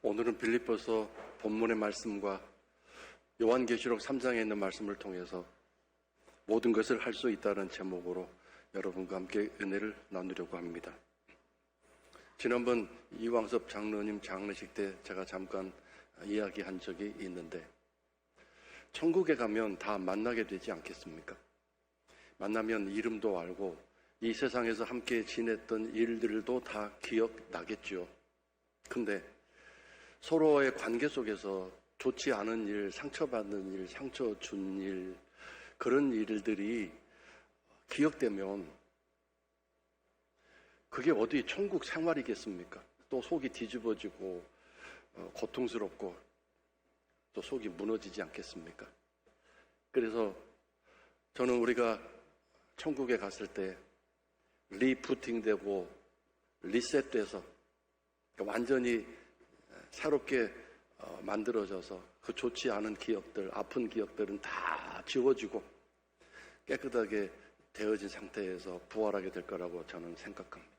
오늘은 빌립보서 본문의 말씀과 요한계시록 3장에 있는 말씀을 통해서 모든 것을 할 수 있다는 제목으로 여러분과 함께 은혜를 나누려고 합니다. 지난번 이왕섭 장로님 장례식 때 제가 잠깐 이야기한 적이 있는데, 천국에 가면 다 만나게 되지 않겠습니까? 만나면 이름도 알고 이 세상에서 함께 지냈던 일들도 다 기억나겠죠. 근데 서로의 관계 속에서 좋지 않은 일, 상처받는 일, 상처 준 일, 그런 일들이 기억되면 그게 어디 천국 생활이겠습니까? 또 속이 뒤집어지고 고통스럽고 또 속이 무너지지 않겠습니까? 그래서 저는 우리가 천국에 갔을 때 리부팅되고 리셋돼서 완전히 새롭게 만들어져서 그 좋지 않은 기억들, 아픈 기억들은 다 지워지고 깨끗하게 되어진 상태에서 부활하게 될 거라고 저는 생각합니다.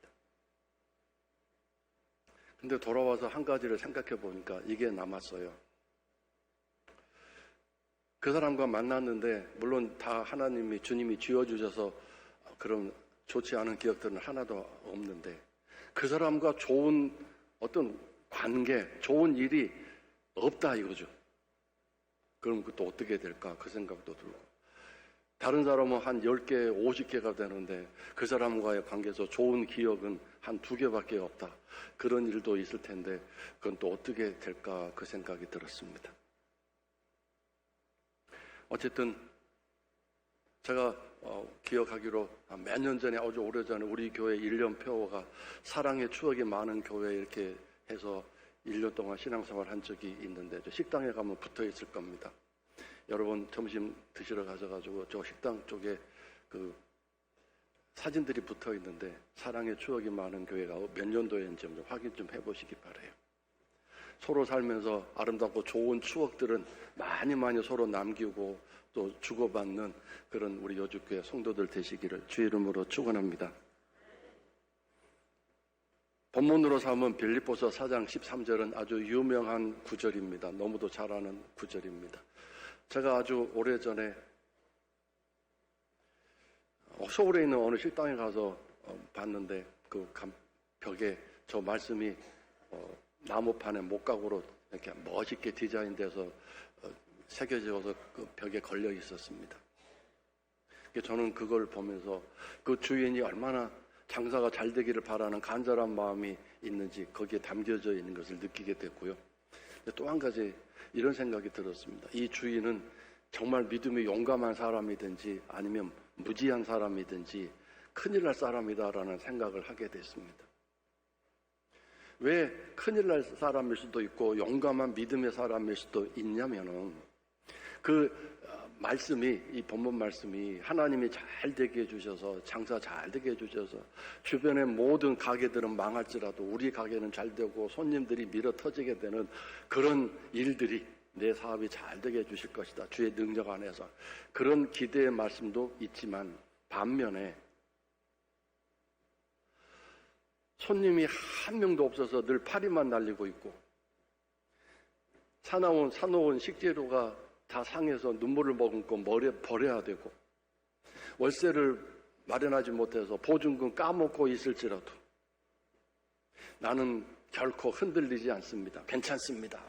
근데 돌아와서 한 가지를 생각해 보니까 이게 남았어요. 그 사람과 만났는데 물론 다 하나님이, 주님이 지워주셔서 그런 좋지 않은 기억들은 하나도 없는데, 그 사람과 좋은 어떤 관계, 좋은 일이 없다 이거죠. 그럼 또 어떻게 될까? 그 생각도 들고, 다른 사람은 한 10개, 50개가 되는데 그 사람과의 관계에서 좋은 기억은 한 2개밖에 없다. 그런 일도 있을 텐데 그건 또 어떻게 될까? 그 생각이 들었습니다. 어쨌든 제가 기억하기로 몇 년 전에, 아주 오래전에 우리 교회 1년 표어가 사랑의 추억이 많은 교회 이렇게 해서 1년 동안 신앙생활 한 적이 있는데, 저 식당에 가면 붙어 있을 겁니다. 여러분 점심 드시러 가셔가지고 저 식당 쪽에 그 사진들이 붙어 있는데, 사랑의 추억이 많은 교회가 몇 년도인지 좀 확인 좀 해보시기 바라요. 서로 살면서 아름답고 좋은 추억들은 많이 서로 남기고 또 주고받는 그런 우리 여주교회 성도들 되시기를 주 이름으로 축원합니다. 본문으로 삼은 빌립보서 4장 13절은 아주 유명한 구절입니다. 너무도 잘 아는 구절입니다. 제가 아주 오래전에 서울에 있는 어느 식당에 가서 봤는데, 그 벽에 저 말씀이 나무판에 목각으로 이렇게 멋있게 디자인돼서 새겨져서 그 벽에 걸려 있었습니다. 저는 그걸 보면서 그 주인이 얼마나 장사가 잘 되기를 바라는 간절한 마음이 있는지 거기에 담겨져 있는 것을 느끼게 됐고요. 또 한 가지 이런 생각이 들었습니다. 이 주인은 정말 믿음이 용감한 사람이든지 아니면 무지한 사람이든지 큰일 날 사람이다라는 생각을 하게 됐습니다. 왜 큰일 날 사람일 수도 있고 용감한 믿음의 사람일 수도 있냐면은, 그 말씀이, 이 본문 말씀이 하나님이 잘 되게 해주셔서, 장사 잘 되게 해주셔서 주변의 모든 가게들은 망할지라도 우리 가게는 잘 되고 손님들이 밀어 터지게 되는 그런 일들이, 내 사업이 잘 되게 해주실 것이다, 주의 능력 안에서, 그런 기대의 말씀도 있지만, 반면에 손님이 한 명도 없어서 늘 파리만 날리고 있고, 사놓은 식재료가 다 상해서 눈물을 머금고 버려야 되고, 월세를 마련하지 못해서 보증금 까먹고 있을지라도 나는 결코 흔들리지 않습니다. 괜찮습니다.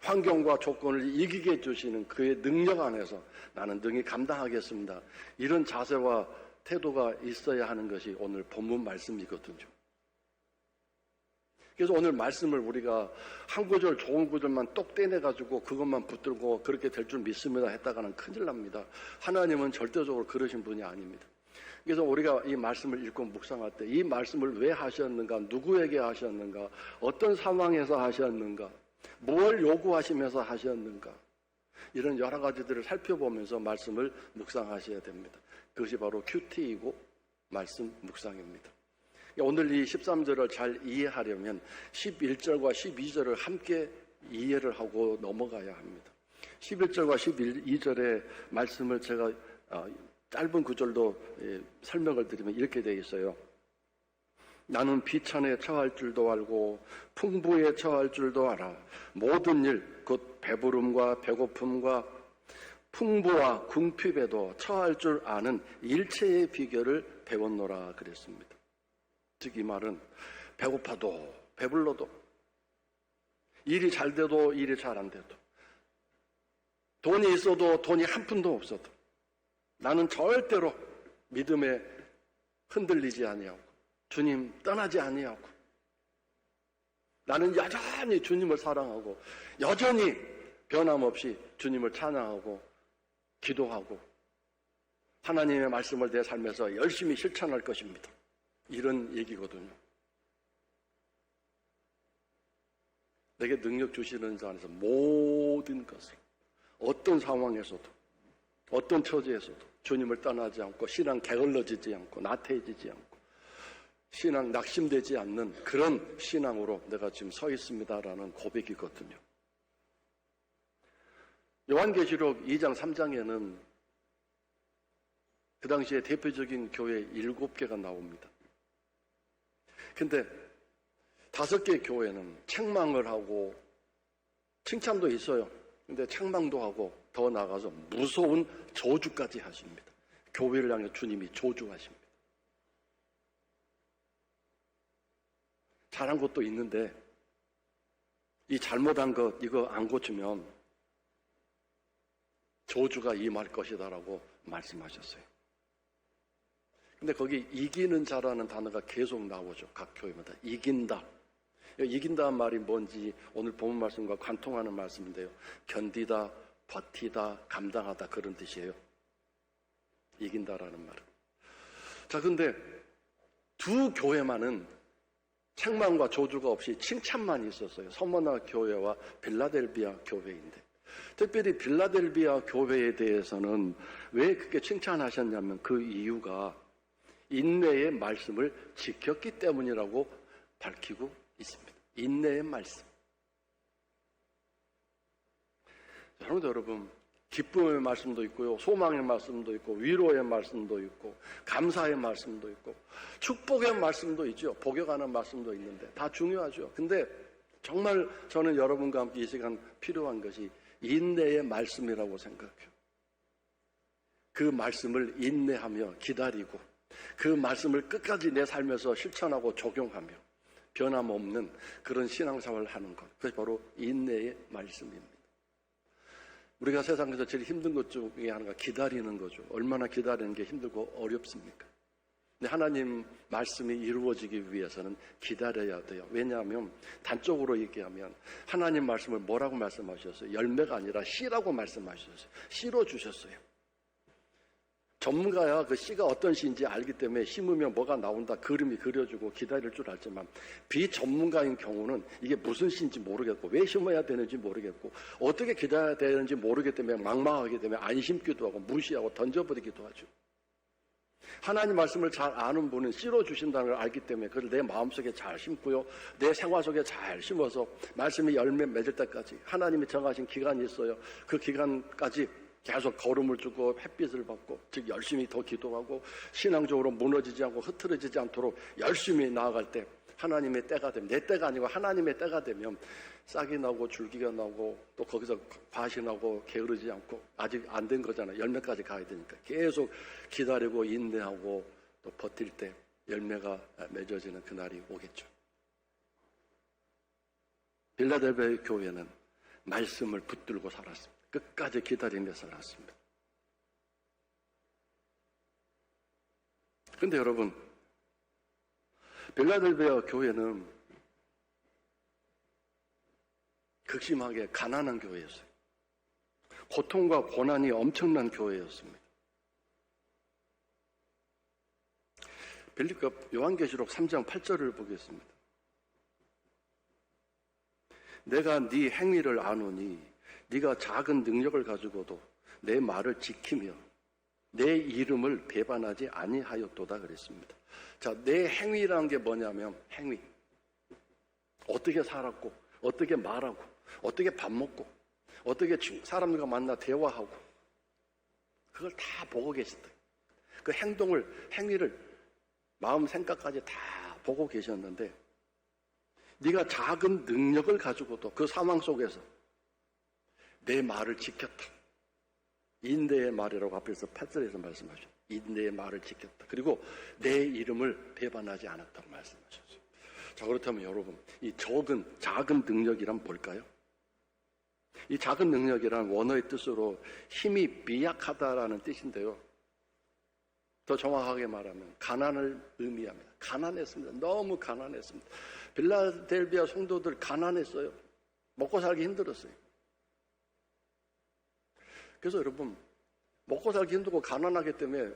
환경과 조건을 이기게 해주시는 그의 능력 안에서 나는 능히 감당하겠습니다. 이런 자세와 태도가 있어야 하는 것이 오늘 본문 말씀이거든요. 그래서 오늘 말씀을 우리가 한 구절, 좋은 구절만 똑 떼내가지고 그것만 붙들고 그렇게 될 줄 믿습니다 했다가는 큰일 납니다. 하나님은 절대적으로 그러신 분이 아닙니다. 그래서 우리가 이 말씀을 읽고 묵상할 때 이 말씀을 왜 하셨는가, 누구에게 하셨는가, 어떤 상황에서 하셨는가, 뭘 요구하시면서 하셨는가, 이런 여러 가지들을 살펴보면서 말씀을 묵상하셔야 됩니다. 그것이 바로 큐티이고 말씀 묵상입니다. 오늘 이 13절을 잘 이해하려면 11절과 12절을 함께 이해를 하고 넘어가야 합니다. 11절과 12절의 말씀을 제가 짧은 구절도 설명을 드리면 이렇게 되어 있어요. 나는 비천에 처할 줄도 알고 풍부에 처할 줄도 알아. 모든 일, 곧 배부름과 배고픔과 풍부와 궁핍에도 처할 줄 아는 일체의 비결을 배웠노라 그랬습니다. 즉 이 말은 배고파도 배불러도 일이 잘 돼도 일이 잘 안 돼도 돈이 있어도 돈이 한 푼도 없어도 나는 절대로 믿음에 흔들리지 아니하고 주님 떠나지 아니하고 나는 여전히 주님을 사랑하고 여전히 변함없이 주님을 찬양하고 기도하고 하나님의 말씀을 내 삶에서 열심히 실천할 것입니다. 이런 얘기거든요. 내게 능력 주시는 자 안에서 모든 것을 어떤 상황에서도 어떤 처지에서도 주님을 떠나지 않고 신앙 게을러지지 않고 나태해지지 않고 신앙 낙심되지 않는 그런 신앙으로 내가 지금 서 있습니다라는 고백이거든요. 요한계시록 2장 3장에는 그 당시에 대표적인 교회 7개가 나옵니다. 근데 5개 교회는 책망을 하고 칭찬도 있어요. 근데 책망도 하고 더 나아가서 무서운 저주까지 하십니다. 교회를 향해 주님이 저주하십니다. 잘한 것도 있는데 이 잘못한 것 이거 안 고치면 저주가 임할 것이다라고 말씀하셨어요. 근데 거기 이기는 자라는 단어가 계속 나오죠. 각 교회마다 이긴다. 이긴다는 말이 뭔지 오늘 본문 말씀과 관통하는 말씀인데요. 견디다, 버티다, 감당하다 그런 뜻이에요. 이긴다라는 말은. 자, 근데 두 교회만은 책망과 저주가 없이 칭찬만 있었어요. 서머나 교회와 빌라델비아 교회인데 특별히 빌라델비아 교회에 대해서는 왜 그렇게 칭찬하셨냐면 그 이유가 인내의 말씀을 지켰기 때문이라고 밝히고 있습니다. 인내의 말씀. 여러분, 기쁨의 말씀도 있고요, 소망의 말씀도 있고, 위로의 말씀도 있고, 감사의 말씀도 있고, 축복의 말씀도 있죠. 복역하는 말씀도 있는데 다 중요하죠. 근데 정말 저는 여러분과 함께 이 시간 필요한 것이 인내의 말씀이라고 생각해요. 그 말씀을 인내하며 기다리고 그 말씀을 끝까지 내 삶에서 실천하고 적용하며 변함없는 그런 신앙생활을 하는 것. 그것이 바로 인내의 말씀입니다. 우리가 세상에서 제일 힘든 것 중에 하나가 기다리는 거죠. 얼마나 기다리는 게 힘들고 어렵습니까? 근데 하나님 말씀이 이루어지기 위해서는 기다려야 돼요. 왜냐하면 단적으로 얘기하면 하나님 말씀을 뭐라고 말씀하셨어요? 열매가 아니라 씨라고 말씀하셨어요. 씨로 주셨어요. 전문가야 그 씨가 어떤 씨인지 알기 때문에 심으면 뭐가 나온다 그림이 그려주고 기다릴 줄 알지만 비전문가인 경우는 이게 무슨 씨인지 모르겠고 왜 심어야 되는지 모르겠고 어떻게 기다려야 되는지 모르기 때문에 망망하기 때문에 안 심기도 하고 무시하고 던져버리기도 하죠. 하나님 말씀을 잘 아는 분은 씨로 주신다는 걸 알기 때문에 그걸 내 마음속에 잘 심고요, 내 생활 속에 잘 심어서 말씀이 열매 맺을 때까지 하나님이 정하신 기간이 있어요. 그 기간까지 계속 걸음을 주고 햇빛을 받고 즉 열심히 더 기도하고 신앙적으로 무너지지 않고 흐트러지지 않도록 열심히 나아갈 때 하나님의 때가 되면, 내 때가 아니고 하나님의 때가 되면 싹이 나고 줄기가 나고 또 거기서 과시 나고 게으르지 않고 아직 안 된 거잖아요. 열매까지 가야 되니까 계속 기다리고 인내하고 또 버틸 때 열매가 맺어지는 그날이 오겠죠. 빌라델비아 교회는 말씀을 붙들고 살았습니다. 끝까지 기다리며 살았습니다. 그런데 여러분, 빌라델비아 교회는 극심하게 가난한 교회였어요. 고통과 고난이 엄청난 교회였습니다. 요한계시록 3장 8절을 보겠습니다. 내가 네 행위를 아노니 네가 작은 능력을 가지고도 내 말을 지키며 내 이름을 배반하지 아니하였도다 그랬습니다. 자, 내 행위라는 게 뭐냐면 행위. 어떻게 살았고, 어떻게 말하고, 어떻게 밥 먹고, 어떻게 사람들과 만나 대화하고 그걸 다 보고 계신다. 그 행동을, 행위를 마음 생각까지 다 보고 계셨는데 네가 작은 능력을 가지고도 그 상황 속에서 내 말을 지켰다. 인내의 말이라고 앞에서 8절에서 말씀하셨죠. 인내의 말을 지켰다. 그리고 내 이름을 배반하지 않았다고 말씀하셨어요. 자, 그렇다면 여러분, 이 작은 능력이란 뭘까요? 이 작은 능력이란 원어의 뜻으로 힘이 미약하다라는 뜻인데요. 더 정확하게 말하면 가난을 의미합니다. 가난했습니다. 너무 가난했습니다. 빌라델비아 성도들 가난했어요. 먹고 살기 힘들었어요. 그래서 여러분, 먹고 살기 힘들고 가난하기 때문에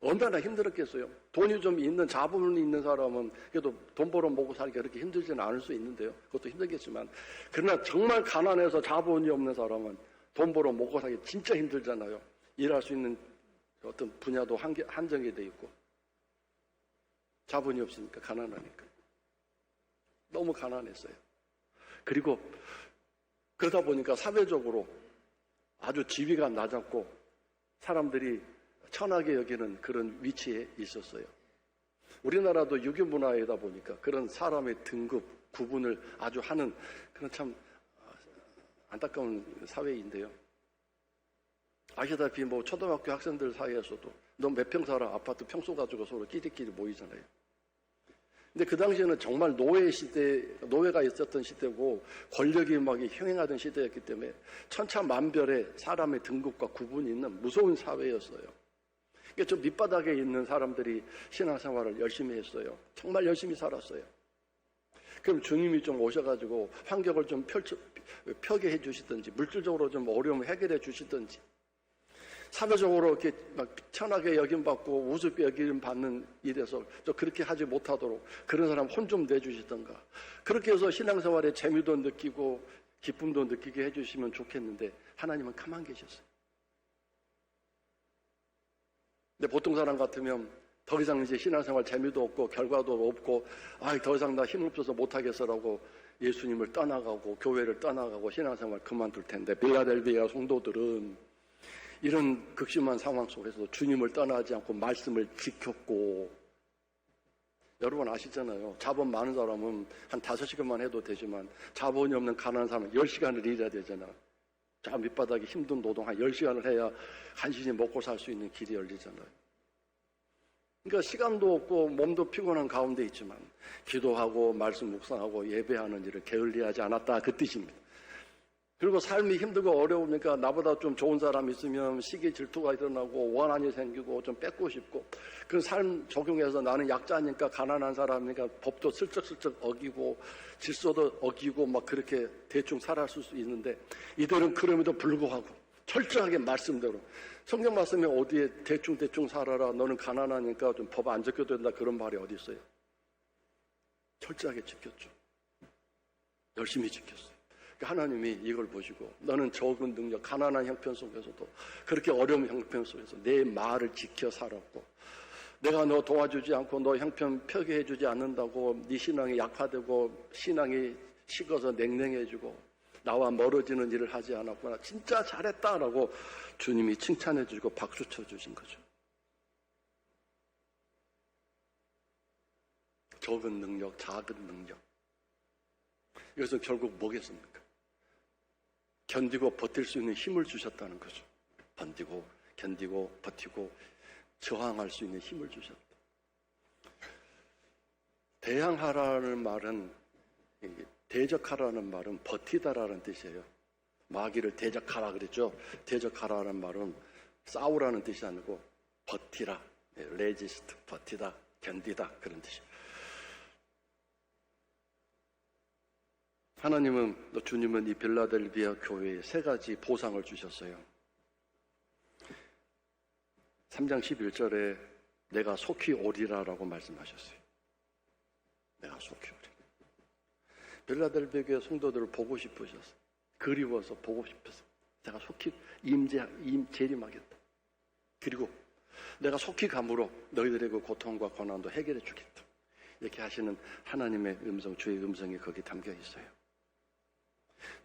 얼마나 힘들었겠어요. 돈이 좀 있는, 자본이 있는 사람은 그래도 돈 벌어 먹고 살기가 그렇게 힘들지는 않을 수 있는데요. 그것도 힘들겠지만, 그러나 정말 가난해서 자본이 없는 사람은 돈 벌어 먹고 살기 진짜 힘들잖아요. 일할 수 있는 어떤 분야도 한정이 돼 있고, 자본이 없으니까, 가난하니까. 너무 가난했어요. 그리고 그러다 보니까 사회적으로 아주 지위가 낮았고 사람들이 천하게 여기는 그런 위치에 있었어요. 우리나라도 유교 문화이다 보니까 그런 사람의 등급, 구분을 아주 하는 그런 참 안타까운 사회인데요. 아시다시피 뭐 초등학교 학생들 사이에서도 너 몇 평 살아? 아파트 평수 가지고 서로 끼리끼리 모이잖아요. 근데 그 당시에는 정말 노예 시대, 노예가 있었던 시대고 권력이 막 형행하던 시대였기 때문에 천차만별의 사람의 등급과 구분이 있는 무서운 사회였어요. 그러니까 좀 밑바닥에 있는 사람들이 신앙생활을 열심히 했어요. 정말 열심히 살았어요. 그럼 주님이 좀 오셔가지고 환경을 좀 펴게 해주시든지 물질적으로 좀 어려움을 해결해 주시든지 사회적으로 이렇게 막 편하게 여김받고 우습게 여김받는 일에서 또 그렇게 하지 못하도록 그런 사람 혼 좀 내주시던가 그렇게 해서 신앙생활에 재미도 느끼고 기쁨도 느끼게 해주시면 좋겠는데 하나님은 가만 계셨어요. 근데 보통 사람 같으면 더 이상 이제 신앙생활 재미도 없고 결과도 없고 더 이상 나 힘 없어서 못하겠어라고 예수님을 떠나가고 교회를 떠나가고 신앙생활 그만둘 텐데 빌라델비아 성도들은 이런 극심한 상황 속에서도 주님을 떠나지 않고 말씀을 지켰고 여러분 아시잖아요. 자본 많은 사람은 한 5시간만 해도 되지만 자본이 없는 가난한 사람은 10시간을 일해야 되잖아요. 저 밑바닥에 힘든 노동 한 10시간을 해야 간신히 먹고 살 수 있는 길이 열리잖아요. 그러니까 시간도 없고 몸도 피곤한 가운데 있지만 기도하고 말씀 묵상하고 예배하는 일을 게을리하지 않았다 그 뜻입니다. 그리고 삶이 힘들고 어려우니까 나보다 좀 좋은 사람 있으면 시기 질투가 일어나고 원한이 생기고 좀 뺏고 싶고 그 삶 적용해서 나는 약자니까 가난한 사람이니까 법도 슬쩍슬쩍 어기고 질서도 어기고 막 그렇게 대충 살아갈 수 있는데 이들은 그럼에도 불구하고 철저하게 말씀대로 성경 말씀에 어디에 대충 살아라 너는 가난하니까 좀 법 안 지켜도 된다 그런 말이 어디 있어요. 철저하게 지켰죠. 열심히 지켰어요. 하나님이 이걸 보시고 너는 적은 능력, 가난한 형편 속에서도 그렇게 어려운 형편 속에서 내 말을 지켜 살았고 내가 너 도와주지 않고 너 형편 펴게 해주지 않는다고 네 신앙이 약화되고 신앙이 식어서 냉랭해지고 나와 멀어지는 일을 하지 않았구나. 진짜 잘했다라고 주님이 칭찬해 주시고 박수 쳐 주신 거죠. 적은 능력, 작은 능력. 이것은 결국 뭐겠습니까? 견디고 버틸 수 있는 힘을 주셨다는 거죠. 견디고 버티고 저항할 수 있는 힘을 주셨다. 대항하라는 말은 대적하라는 말은 버티다라는 뜻이에요. 마귀를 대적하라 그랬죠. 대적하라는 말은 싸우라는 뜻이 아니고 버티라, 레지스트, 버티다, 견디다 그런 뜻이에요. 하나님은 주님은 이 빌라델비아 교회에 3가지 보상을 주셨어요. 3장 11절에 내가 속히 오리라라고 말씀하셨어요. 내가 속히 오리. 빌라델비아 교회 성도들을 보고 싶으셨어요. 그리워서 보고 싶어서 내가 속히 재림하겠다. 그리고 내가 속히 감으로 너희들의 그 고통과 고난도 해결해 주겠다. 이렇게 하시는 하나님의 음성, 주의 음성이 거기 담겨 있어요.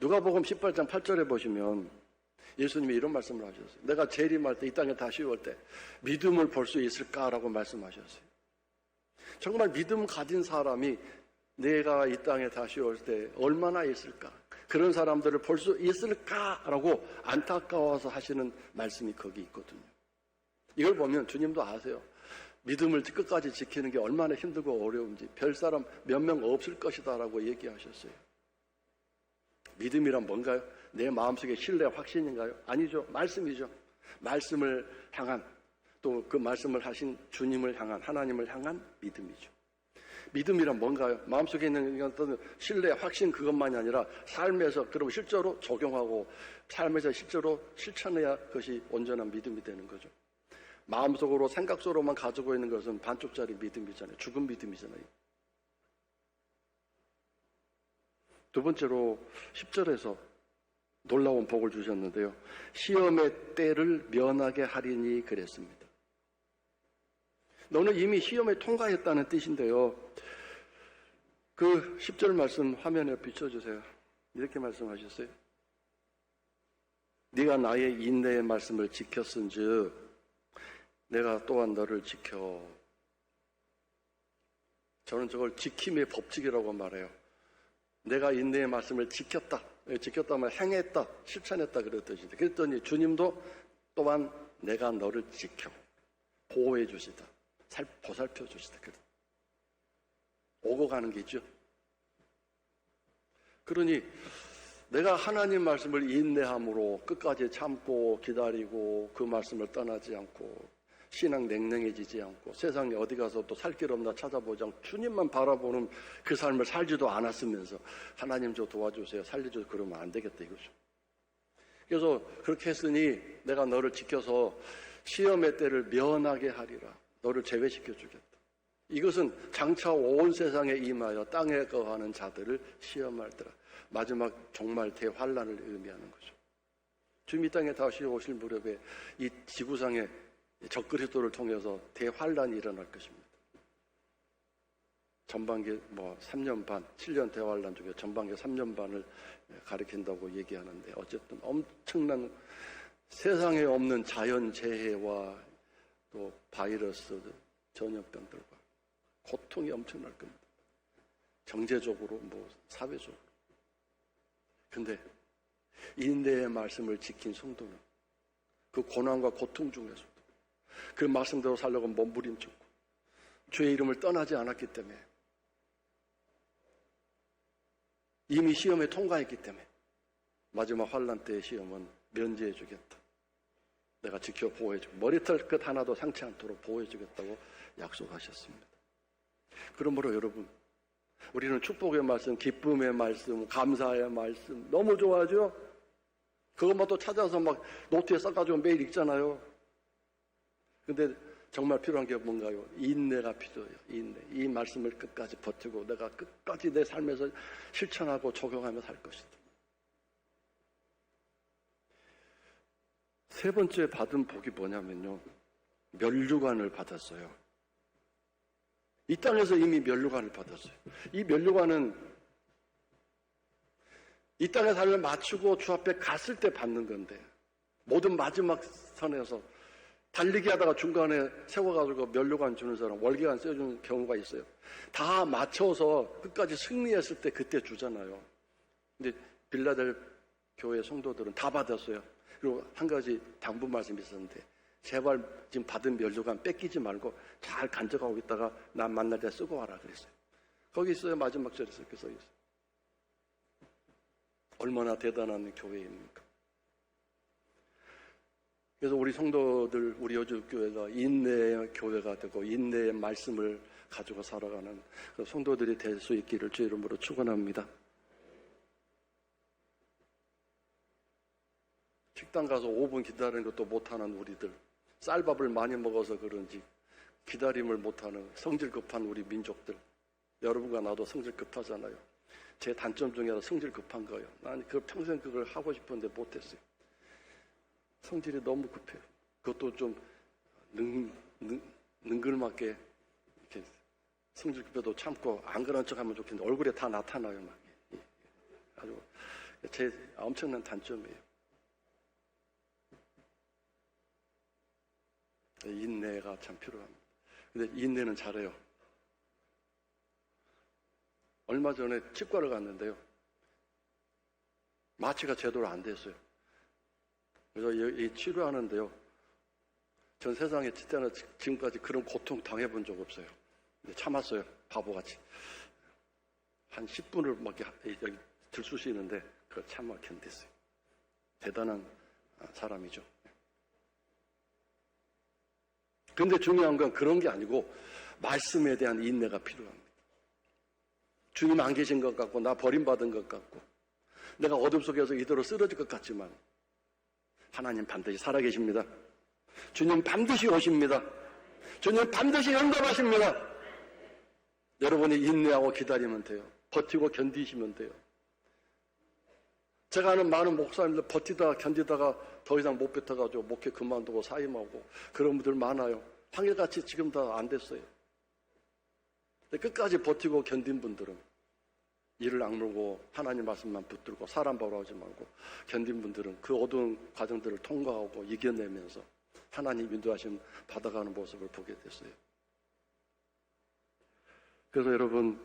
누가복음 18장 8절에 보시면 예수님이 이런 말씀을 하셨어요. 내가 재림할 때 이 땅에 다시 올 때 믿음을 볼 수 있을까라고 말씀하셨어요. 정말 믿음 가진 사람이 내가 이 땅에 다시 올 때 얼마나 있을까? 그런 사람들을 볼 수 있을까라고 안타까워서 하시는 말씀이 거기 있거든요. 이걸 보면 주님도 아세요. 믿음을 끝까지 지키는 게 얼마나 힘들고 어려운지, 별 사람 몇 명 없을 것이다라고 얘기하셨어요. 믿음이란 뭔가요? 내 마음속에 신뢰, 확신인가요? 아니죠. 말씀이죠. 말씀을 향한, 또 그 말씀을 하신 주님을 향한, 하나님을 향한 믿음이죠. 믿음이란 뭔가요? 마음속에 있는 어떤 신뢰, 확신 그것만이 아니라 삶에서, 그리고 실제로 적용하고 삶에서 실제로 실천해야 그것이 온전한 믿음이 되는 거죠. 마음속으로, 생각속으로만 가지고 있는 것은 반쪽짜리 믿음이잖아요. 죽은 믿음이잖아요. 두 번째로 10절에서 놀라운 복을 주셨는데요. 시험의 때를 면하게 하리니 그랬습니다. 너는 이미 시험에 통과했다는 뜻인데요. 그 10절 말씀 화면에 비춰주세요. 이렇게 말씀하셨어요. 네가 나의 인내의 말씀을 지켰은즉 내가 또한 너를 지켜. 저는 저걸 지킴의 법칙이라고 말해요. 내가 인내의 말씀을 지켰다. 지켰다면 행했다, 실천했다 그런 뜻인데, 그랬더니 주님도 또한 내가 너를 지켜 보호해 주시다, 보살펴 주시다. 오고 가는 게 있죠. 그러니 내가 하나님 말씀을 인내함으로 끝까지 참고 기다리고 그 말씀을 떠나지 않고 신앙 냉랭해지지 않고 세상에 어디 가서 또 살 길 없나 찾아보지 않고 주님만 바라보는 그 삶을 살지도 않았으면서 하나님 저 도와주세요, 살려주세요 그러면 안 되겠다 이거죠. 그래서 그렇게 했으니 내가 너를 지켜서 시험의 때를 면하게 하리라. 너를 제외시켜 주겠다. 이것은 장차 온 세상에 임하여 땅에 거하는 자들을 시험할 때라. 마지막 정말 대환란을 의미하는 거죠. 주님 이 땅에 다시 오실 무렵에 이 지구상에 적그리스도를 통해서 대환란이 일어날 것입니다. 전반기 3년 반, 7년 대환란 중에 전반기 3년 반을 가리킨다고 얘기하는데 어쨌든 엄청난 세상에 없는 자연재해와 또 바이러스, 전염병들과 고통이 엄청날 겁니다. 경제적으로, 사회적으로. 근데 인내의 말씀을 지킨 성도는 그 고난과 고통 중에서도 그 말씀대로 살려고 몸부림쳤고 주의 이름을 떠나지 않았기 때문에 이미 시험에 통과했기 때문에 마지막 환난 때의 시험은 면제해 주겠다. 내가 지켜 보호해 주고 머리털 끝 하나도 상치 않도록 보호해 주겠다고 약속하셨습니다. 그러므로 여러분, 우리는 축복의 말씀, 기쁨의 말씀, 감사의 말씀 너무 좋아하죠? 그것만 또 찾아서 막 노트에 써가지고 매일 읽잖아요. 근데 정말 필요한 게 뭔가요? 인내가 필요해요. 인내. 이 말씀을 끝까지 버티고 내가 끝까지 내 삶에서 실천하고 적용하며 살 것이다. 세 번째 받은 복이 뭐냐면요, 면류관을 받았어요. 이 땅에서 이미 면류관을 받았어요. 이 면류관은 이 땅의 삶을 마치고 주 앞에 갔을 때 받는 건데, 모든 마지막 선에서 달리기 하다가 중간에 세워가지고 면류관 주는 사람, 월계관 써주는 경우가 있어요. 다 맞춰서 끝까지 승리했을 때 그때 주잖아요. 근데 빌라델 교회 성도들은 다 받았어요. 그리고 한 가지 당부 말씀이 있었는데, 제발 지금 받은 면류관 뺏기지 말고 잘 간직하고 있다가 난 만날 때 쓰고 와라 그랬어요. 거기 있어요. 마지막 절에서 이렇게 써 있어요. 얼마나 대단한 교회입니까? 그래서 우리 성도들, 우리 여주교회가 인내의 교회가 되고 인내의 말씀을 가지고 살아가는 그 성도들이 될 수 있기를 주의 이름으로 축원합니다. 식당 가서 5분 기다리는 것도 못하는 우리들, 쌀밥을 많이 먹어서 그런지 기다림을 못하는 성질 급한 우리 민족들, 여러분과 나도 성질 급하잖아요. 제 단점 중에 하나 성질 급한 거예요. 난 평생 그걸 하고 싶었는데 못했어요. 성질이 너무 급해요. 그것도 좀 능글맞게 이렇게 성질 급해도 참고 안 그런 척 하면 좋겠는데 얼굴에 다 나타나요. 막. 아주 제 엄청난 단점이에요. 인내가 참 필요합니다. 근데 인내는 잘해요. 얼마 전에 치과를 갔는데요. 마취가 제대로 안 됐어요. 그래서 이 치료하는데요. 전 세상에 진짜는 지금까지 그런 고통 당해본 적 없어요. 근데 참았어요. 바보같이. 한 10분을 막 여기 들쑤시는데 그걸 참아 견뎠어요. 대단한 사람이죠. 그런데 중요한 건 그런 게 아니고 말씀에 대한 인내가 필요합니다. 주님 안 계신 것 같고 나 버림받은 것 같고 내가 어둠 속에서 이대로 쓰러질 것 같지만 하나님 반드시 살아계십니다. 주님 반드시 오십니다. 주님 반드시 응답하십니다. 여러분이 인내하고 기다리면 돼요. 버티고 견디시면 돼요. 제가 아는 많은 목사님들 버티다가 견디다가 더 이상 못 뱉어가지고 목회 그만두고 사임하고 그런 분들 많아요. 한결같이 지금 다 안 됐어요. 근데 끝까지 버티고 견딘 분들은 이를 악물고 하나님 말씀만 붙들고 사람 바라보지 말고 견딘 분들은 그 어두운 과정들을 통과하고 이겨내면서 하나님 인도하심 받아가는 모습을 보게 됐어요. 그래서 여러분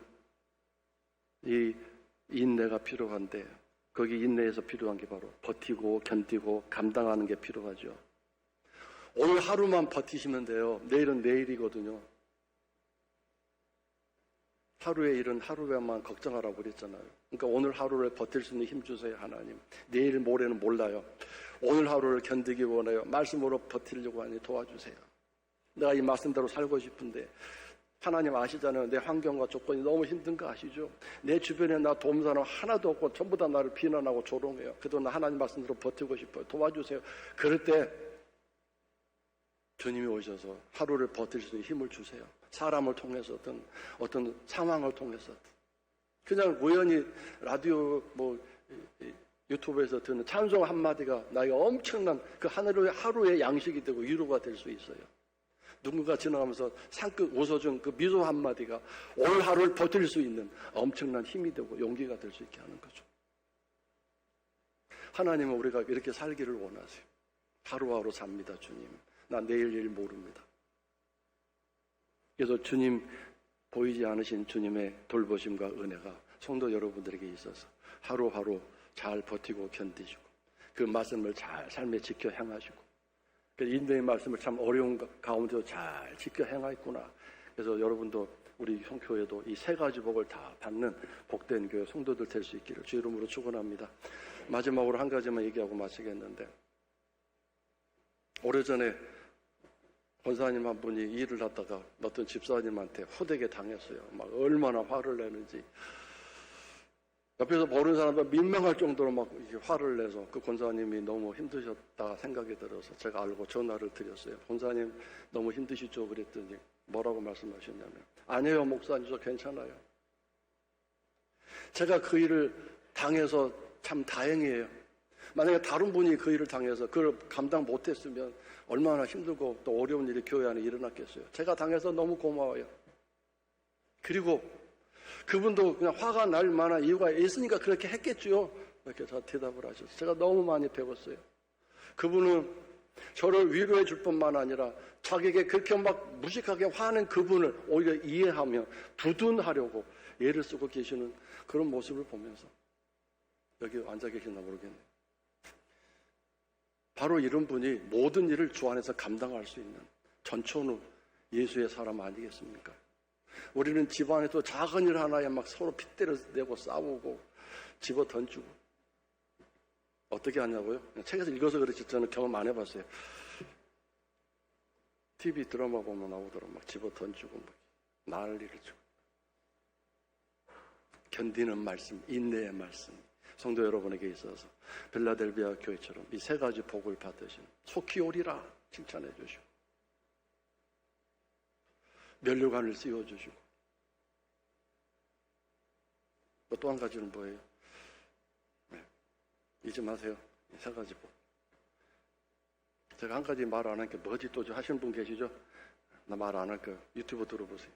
이 인내가 필요한데 거기 인내에서 필요한 게 바로 버티고 견디고 감당하는 게 필요하죠. 오늘 하루만 버티시면 돼요. 내일은 내일이거든요. 하루의 일은 하루에만 걱정하라고 그랬잖아요. 그러니까 오늘 하루를 버틸 수 있는 힘 주세요, 하나님. 내일 모레는 몰라요. 오늘 하루를 견디기 원해요. 말씀으로 버티려고 하니 도와주세요. 내가 이 말씀대로 살고 싶은데 하나님 아시잖아요. 내 환경과 조건이 너무 힘든 거 아시죠? 내 주변에 나 도움 사람 하나도 없고 전부 다 나를 비난하고 조롱해요. 그래도 나 하나님 말씀대로 버티고 싶어요. 도와주세요. 그럴 때 주님이 오셔서 하루를 버틸 수 있는 힘을 주세요. 사람을 통해서든 어떤 상황을 통해서든 그냥 우연히 라디오 유튜브에서 듣는 찬송 한마디가 나에게 엄청난 그 하루의 양식이 되고 위로가 될 수 있어요. 누군가 지나가면서 상큼 웃어준 그 미소 한마디가 오늘 하루를 버틸 수 있는 엄청난 힘이 되고 용기가 될 수 있게 하는 거죠. 하나님은 우리가 이렇게 살기를 원하세요. 하루하루 삽니다, 주님. 나 내일 일 모릅니다. 그래서 주님 보이지 않으신 주님의 돌보심과 은혜가 성도 여러분들에게 있어서 하루하루 잘 버티고 견디시고 그 말씀을 잘 삶에 지켜 행하시고 인내의 말씀을 참 어려운 가운데도 잘 지켜 행하였구나. 그래서 여러분도 우리 성교회도 이 세 가지 복을 다 받는 복된 교회 성도들 될 수 있기를 주 이름으로 축원합니다. 마지막으로 한 가지만 얘기하고 마치겠는데 오래전에 권사님 한 분이 일을 하다가 어떤 집사님한테 호되게 당했어요. 막 얼마나 화를 내는지. 옆에서 모르는 사람도 민망할 정도로 막 화를 내서 그 권사님이 너무 힘드셨다 생각이 들어서 제가 알고 전화를 드렸어요. 권사님 너무 힘드시죠? 그랬더니 뭐라고 말씀하셨냐면 아니에요 목사님 저 괜찮아요. 제가 그 일을 당해서 참 다행이에요. 만약에 다른 분이 그 일을 당해서 그걸 감당 못했으면 얼마나 힘들고 또 어려운 일이 교회 안에 일어났겠어요. 제가 당해서 너무 고마워요. 그리고 그분도 그냥 화가 날 만한 이유가 있으니까 그렇게 했겠죠. 이렇게 다 대답을 하셨어요. 제가 너무 많이 배웠어요. 그분은 저를 위로해 줄 뿐만 아니라 자기에게 그렇게 막 무식하게 화낸 그분을 오히려 이해하며 두둔하려고 애를 쓰고 계시는 그런 모습을 보면서 여기 앉아 계시나 모르겠네요. 바로 이런 분이 모든 일을 주 안에서 감당할 수 있는 전천후 예수의 사람 아니겠습니까? 우리는 집안에도 작은 일 하나에 막 서로 핏대를 내고 싸우고 집어 던지고 어떻게 하냐고요? 책에서 읽어서 그렇지 저는 경험 안 해봤어요. TV 드라마 보면 나오더라고 막 집어 던지고 막 난리를 치고 견디는 말씀, 인내의 말씀 성도 여러분에게 있어서 빌라델비아 교회처럼 이 세 가지 복을 받으신 속히 오리라 칭찬해 주시고 면류관을 씌워주시고 또 한 가지는 뭐예요? 네. 잊지 마세요. 이 세 가지 복. 제가 한 가지 말 안 하니까 뭐지 또 하시는 분 계시죠? 나 말 안 할 거예요. 유튜브 들어보세요.